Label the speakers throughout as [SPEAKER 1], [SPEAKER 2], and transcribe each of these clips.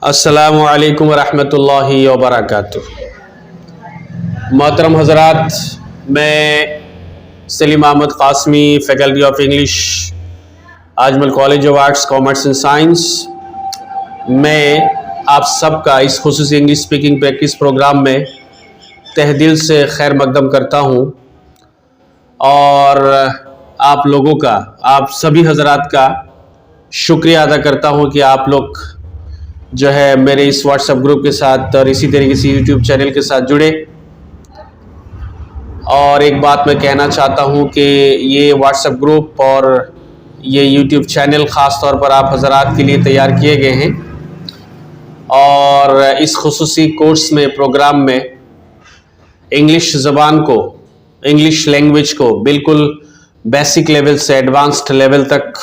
[SPEAKER 1] अस्सलामु अलैकुम वरहमतुल्लाहि वबरकातुह। मोहतरम हज़रात, मैं Salim Ahmad Qasmi, faculty of English, Ajmal college of arts commerce and science. मैं आप सबका इस खुसूसी इंग्लिश स्पीकिंग प्रैक्टिस प्रोग्राम में तहे दिल से खैर मकदम करता हूँ और आप लोगों का, आप सभी हज़रात का शुक्रिया अदा करता हूँ कि आप लोग जो है मेरे इस व्हाट्सएप ग्रुप के साथ और इसी तरीके से यूट्यूब चैनल के साथ जुड़े। और एक बात मैं कहना चाहता हूँ कि ये व्हाट्सएप ग्रुप और ये यूट्यूब चैनल ख़ास तौर पर आप हज़रात के लिए तैयार किए गए हैं और इस खुसूसी कोर्स में, प्रोग्राम में इंग्लिश ज़बान को, इंग्लिश लैंग्वेज को बिल्कुल बेसिक लेवल से एडवांस्ड लेवल तक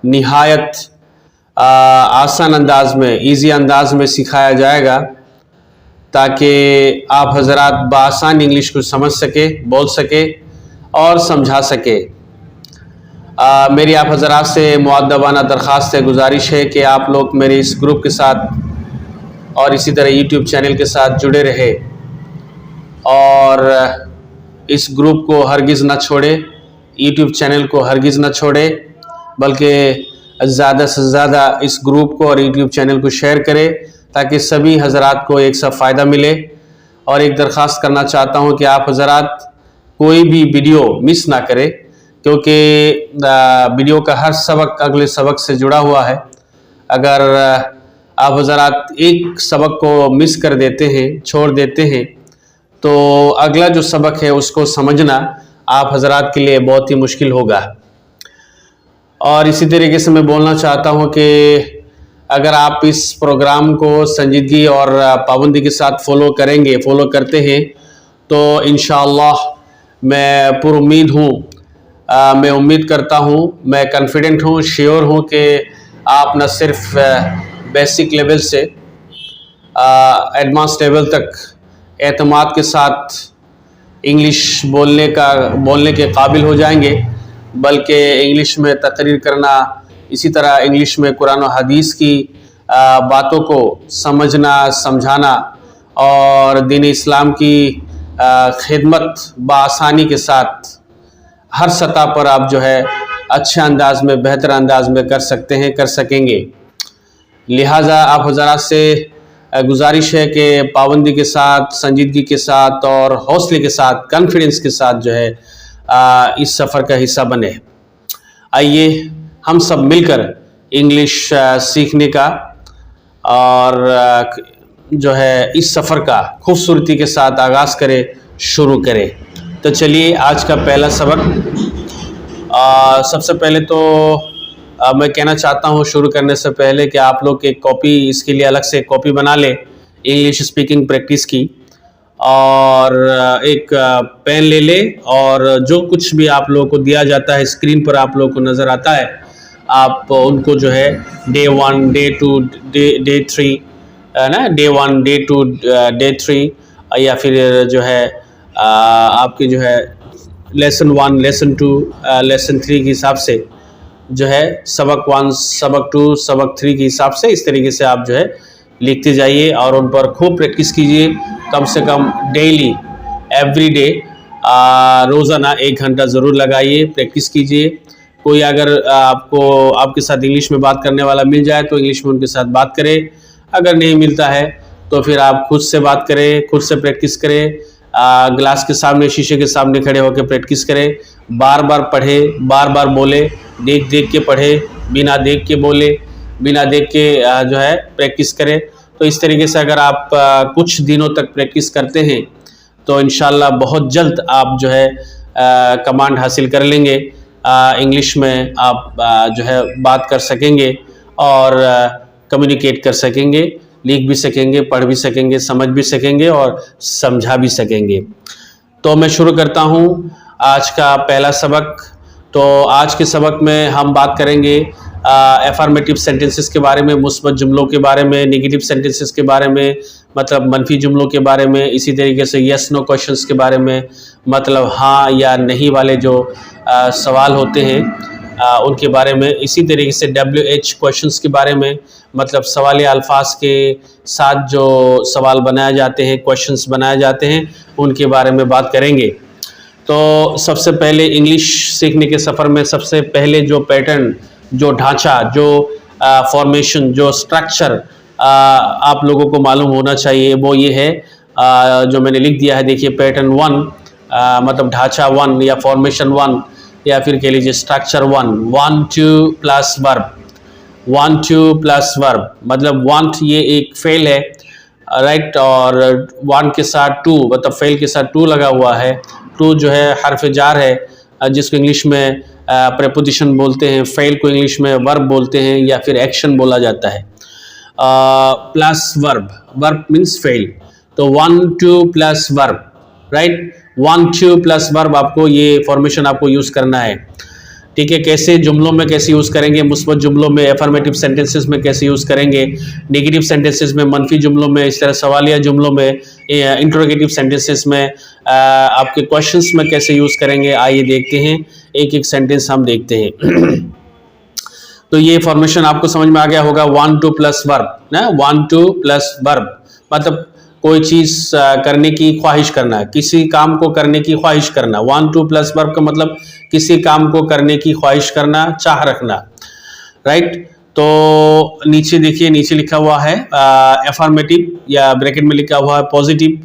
[SPEAKER 1] निहायत आसान अंदाज में, इजी अंदाज में सिखाया जाएगा ताकि आप हज़रात बआसान इंग्लिश को समझ सके, बोल सके और समझा सके। मेरी आप हज़रात से मुअद्दबाना दरख्वास्त है, गुजारिश है कि आप लोग मेरे इस ग्रुप के साथ और इसी तरह यूट्यूब चैनल के साथ जुड़े रहे और इस ग्रुप को हरगिज़ न छोड़े, यूट्यूब चैनल को हरगिज़ न छोड़े, बल्कि ज़्यादा से ज़्यादा इस ग्रुप को और यूट्यूब चैनल को शेयर करें ताकि सभी हज़रात को एक सा फ़ायदा मिले। और एक दरख्वास्त करना चाहता हूँ कि आप हज़रात कोई भी वीडियो मिस ना करें, क्योंकि वीडियो का हर सबक अगले सबक से जुड़ा हुआ है। अगर आप हज़रात एक सबक को मिस कर देते हैं, छोड़ देते हैं, तो अगला जो सबक है उसको समझना आप हज़रात के लिए बहुत ही मुश्किल होगा। और इसी तरीके से मैं बोलना चाहता हूँ कि अगर आप इस प्रोग्राम को संजीदगी और पाबंदी के साथ फॉलो करेंगे, फॉलो करते हैं, तो इंशाअल्लाह मैं पुरुम्मीद हूँ, मैं उम्मीद करता हूँ, मैं कॉन्फिडेंट हूँ, श्योर हूँ कि आप न सिर्फ बेसिक लेवल से एडवांस लेवल तक एतमाद के साथ इंग्लिश बोलने के काबिल हो जाएंगे, बल्कि इंग्लिश में तकरीर करना, इसी तरह इंग्लिश में कुरान और हदीस की बातों को समझना, समझाना और दीन इस्लाम की खिदमत बआसानी के साथ हर सतह पर आप जो है अच्छे अंदाज में, बेहतर अंदाज में कर सकते हैं, कर सकेंगे। लिहाजा आप हज़रात से गुजारिश है कि पाबंदी के साथ, संजीदगी के साथ और हौसले के साथ, कॉन्फिडेंस के साथ जो है इस सफ़र का हिस्सा बने। आइए हम सब मिलकर इंग्लिश सीखने का और जो है इस सफ़र का खूबसूरती के साथ आगाज़ करें, शुरू करें। तो चलिए आज का पहला सबक। सबसे पहले तो मैं कहना चाहता हूँ शुरू करने से पहले कि आप लोग एक कॉपी, इसके लिए अलग से कॉपी बना लें इंग्लिश स्पीकिंग प्रैक्टिस की, और एक पेन ले ले और जो कुछ भी आप लोगों को दिया जाता है स्क्रीन पर आप लोगों को नज़र आता है, आप उनको जो है डे 1, डे 2, डे 3 ना, डे 1, डे 2, डे 3 या फिर जो है आपके जो है लेसन 1, लेसन 2, लेसन 3 के हिसाब से जो है सबक 1, सबक 2, सबक 3 के हिसाब से इस तरीके से आप जो है लिखते जाइए और उन पर खूब प्रैक्टिस कीजिए। कम से कम डेली, एवरी डे, रोज़ाना 1 घंटा ज़रूर लगाइए, प्रैक्टिस कीजिए। कोई अगर आपको आपके साथ इंग्लिश में बात करने वाला मिल जाए तो इंग्लिश में उनके साथ बात करें, अगर नहीं मिलता है तो फिर आप खुद से बात करें, खुद से प्रैक्टिस करें, ग्लास के सामने, शीशे के सामने खड़े होकर प्रैक्टिस करें, बार बार पढ़े, बार बार बोले, देख देख के पढ़े, बिना देख के बोले, बिना देख के जो है प्रैक्टिस करें। तो इस तरीके से अगर आप कुछ दिनों तक प्रैक्टिस करते हैं तो इंशाल्लाह बहुत जल्द आप जो है कमांड हासिल कर लेंगे, इंग्लिश में आप जो है बात कर सकेंगे और कम्युनिकेट कर सकेंगे, लिख भी सकेंगे, पढ़ भी सकेंगे, समझ भी सकेंगे और समझा भी सकेंगे। तो मैं शुरू करता हूँ आज का पहला सबक। तो आज के सबक में हम बात करेंगे एफर्मेटिव सेंटेंसेस के बारे में, मुस्बत जुमलों के बारे में, नेगेटिव सेंटेंसेस के बारे में, मतलब मनफी जुमलों के बारे में, इसी तरीके से यस नो क्वेश्चंस के बारे में, मतलब हाँ या नहीं वाले जो सवाल होते हैं उनके बारे में, इसी तरीके से WH क्वेश्चंस के बारे में, मतलब सवालिया अल्फाज के साथ जो सवाल बनाए जाते हैं, क्वेश्चंस बनाए जाते हैं, उनके बारे में बात करेंगे। तो सबसे पहले इंग्लिश सीखने के सफ़र में सबसे पहले जो पैटर्न, जो ढांचा, जो फॉर्मेशन, जो स्ट्रक्चर आप लोगों को मालूम होना चाहिए, वो ये है जो मैंने लिख दिया है। देखिए पैटर्न 1 मतलब ढांचा 1 या फॉर्मेशन 1 या फिर कह लीजिए structure 1, 1 2 plus verb, 1 2 plus verb, मतलब वांट ये एक फेल है, राइट, और वांट के साथ 2 मतलब फेल के साथ 2 लगा हुआ है। 2 जो है हर्फ जार है, जिसको इंग्लिश में प्रेपोजिशन बोलते हैं, फेल को इंग्लिश में वर्ब बोलते हैं या फिर एक्शन बोला जाता है। Plus verb, verb means fail, तो 1 2 plus verb, right, 1 2 plus verb आपको ये फॉर्मेशन आपको यूज़ करना है। ठीक है, कैसे जुमलों में कैसे यूज़ करेंगे, मुस्बत जुमलों में, एफर्मेटिव सेंटेंसेस में कैसे यूज़ करेंगे, नेगेटिव सेंटेंसेस में, मनफी जुमलों में, इस तरह सवालिया जुमलों में, इंट्रोगेटिव सेंटेंसेस में, आपके क्वेश्चंस में कैसे यूज़ करेंगे। आइए देखते हैं, एक एक सेंटेंस हम देखते हैं। तो ये फॉर्मेशन आपको समझ में आ गया होगा, 1 2 प्लस वर्ब ना, 1 2 प्लस वर्ब मतलब कोई चीज़ करने की ख्वाहिश करना, किसी काम को करने की ख्वाहिश करना। 1 2 प्लस वर्ब का मतलब किसी काम को करने की ख्वाहिश करना, चाह रखना, राइट। तो नीचे देखिए, नीचे लिखा हुआ है एफर्मेटिव या ब्रैकेट में लिखा हुआ है पॉजिटिव,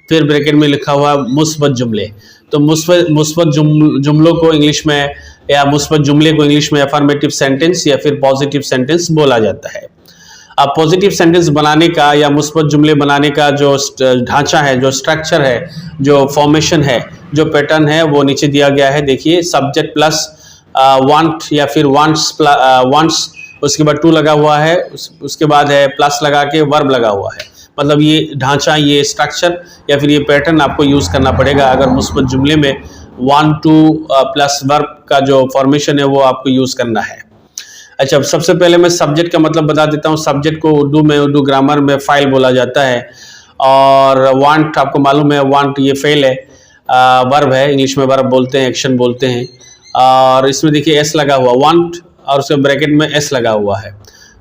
[SPEAKER 1] फिर ब्रैकेट में लिखा हुआ है मुस्बत जुमले। तो मुस्बत जुमलों को इंग्लिश में या मुस्बत जुमले को इंग्लिश में एफर्मेटिव सेंटेंस या फिर पॉजिटिव सेंटेंस बोला जाता है। अब पॉजिटिव सेंटेंस बनाने का या मुस्बत जुमले बनाने का जो ढांचा है, जो स्ट्रक्चर है, जो फॉर्मेशन है, जो पैटर्न है, वो नीचे दिया गया है। देखिए सब्जेक्ट प्लस वांट या फिर वांट्स, उसके बाद 2 लगा हुआ है, उसके बाद है प्लस लगा के वर्ब लगा हुआ है। मतलब ये ढांचा, ये स्ट्रक्चर या फिर ये पैटर्न आपको यूज़ करना पड़ेगा अगर मुस्बत जुमले में 1 2 प्लस वर्ब का जो फॉर्मेशन है वो आपको यूज़ करना है। अच्छा, सबसे पहले मैं सब्जेक्ट का मतलब बता देता हूँ। सब्जेक्ट को उर्दू ग्रामर में फ़ाइल बोला जाता है, और वांट आपको मालूम है, वांट ये फेल है, वर्ब है, इंग्लिश में वर्ब बोलते हैं, एक्शन बोलते हैं। और इसमें देखिए एस लगा हुआ, वांट, और उसके ब्रैकेट में एस लगा हुआ है।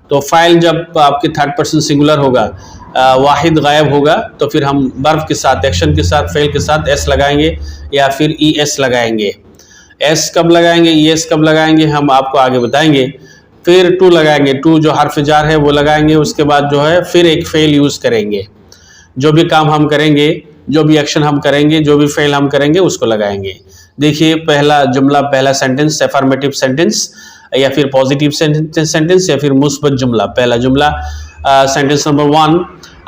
[SPEAKER 1] तो फाइल जब आपके थर्ड पर्सन सिंगुलर होगा, वाहिद गायब होगा, तो फिर हम वर्ब के साथ, एक्शन के साथ, फेल के साथ एस लगाएंगे या फिर ई एस लगाएंगे। एस कब लगाएंगे, ई एस कब लगाएंगे, हम आपको आगे बताएंगे। फिर 2 लगाएंगे, 2 जो हर्फ जार है वो लगाएंगे। उसके बाद जो है फिर एक फेल यूज़ करेंगे। जो भी काम हम करेंगे, जो भी एक्शन हम करेंगे, जो भी फेल हम करेंगे, उसको लगाएंगे। देखिए पहला जुमला, पहला सेंटेंस एफर्मेटिव सेंटेंस या फिर पॉजिटिव सेंटेंस या फिर मुस्बत जुमला। पहला जुमला sentence number 1,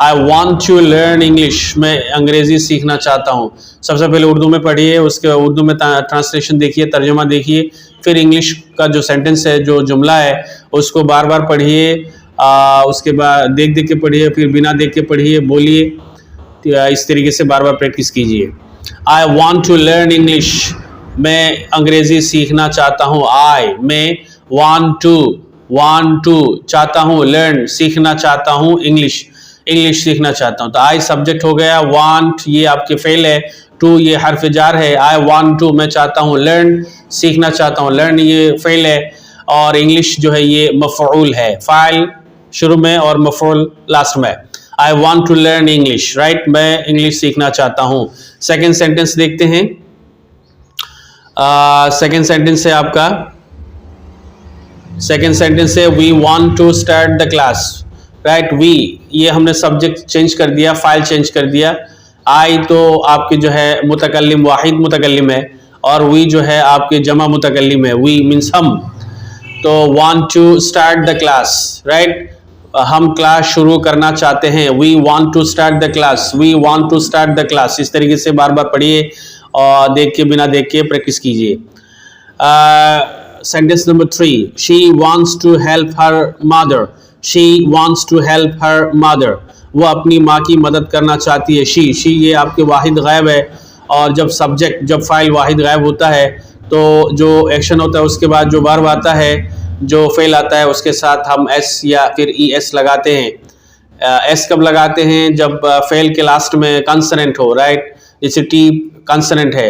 [SPEAKER 1] I want to learn English, मैं अंग्रेज़ी सीखना चाहता हूँ। सबसे पहले उर्दू में पढ़िए, उसके उर्दू में ट्रांसलेशन देखिए, तर्जुमा देखिए, फिर इंग्लिश का जो सेंटेंस है, जो जुमला है, उसको बार बार पढ़िए, उसके बाद देख देख के पढ़िए, फिर बिना देख के पढ़िए, बोलिए। इस तरीके से बार बार प्रैक्टिस कीजिए। I want to learn English, मैं अंग्रेज़ी सीखना चाहता हूँ। मैं वांट टू चाहता हूँ, लर्न सीखना चाहता हूँ, इंग्लिश सीखना चाहता हूँ। तो आई सब्जेक्ट हो गया, वांट ये आपके फेल है, 2 ये हर्फ जार है। आई वांट टू मैं चाहता हूँ, लर्न सीखना चाहता हूँ, लर्न ये फेल है, और इंग्लिश जो है ये मफऊल है, फाइल शुरू में और मफऊल लास्ट में। I want to learn English, right, मैं इंग्लिश सीखना चाहता हूँ। सेकेंड सेंटेंस देखते हैं। सेकेंड सेंटेंस है आपका, सेकेंड सेंटेंस है we want to start the class, right. We ये हमने सब्जेक्ट चेंज कर दिया, फाइल चेंज कर दिया। आई तो आपके जो है मुतकल्लिम, वाहिद मुतकल्लिम है, और वी जो है आपके जमा मुतकल्लिम है, वी मीन्स हम। तो want to start the class, right, हम क्लास शुरू करना चाहते हैं। We want to start the class, we want to start the class. इस तरीके से बार बार पढ़िए और देख के, बिना देख के प्रैक्टिस कीजिए। Sentence number 3, she wants to help her mother, she wants to help her mother, वो अपनी माँ की मदद करना चाहती है। शी ये आपके वाहिद गायब है, और जब सब्जेक्ट, जब फाइल वाहिद गायब होता है तो जो एक्शन होता है उसके बाद जो वर्ब आता है, जो फेल आता है, उसके साथ हम एस या फिर ई एस लगाते हैं। एस कब लगाते हैं, जब फेल के लास्ट में कंसोनेंट हो, राइट, जैसे टी कंसोनेंट है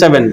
[SPEAKER 1] 7،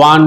[SPEAKER 1] 1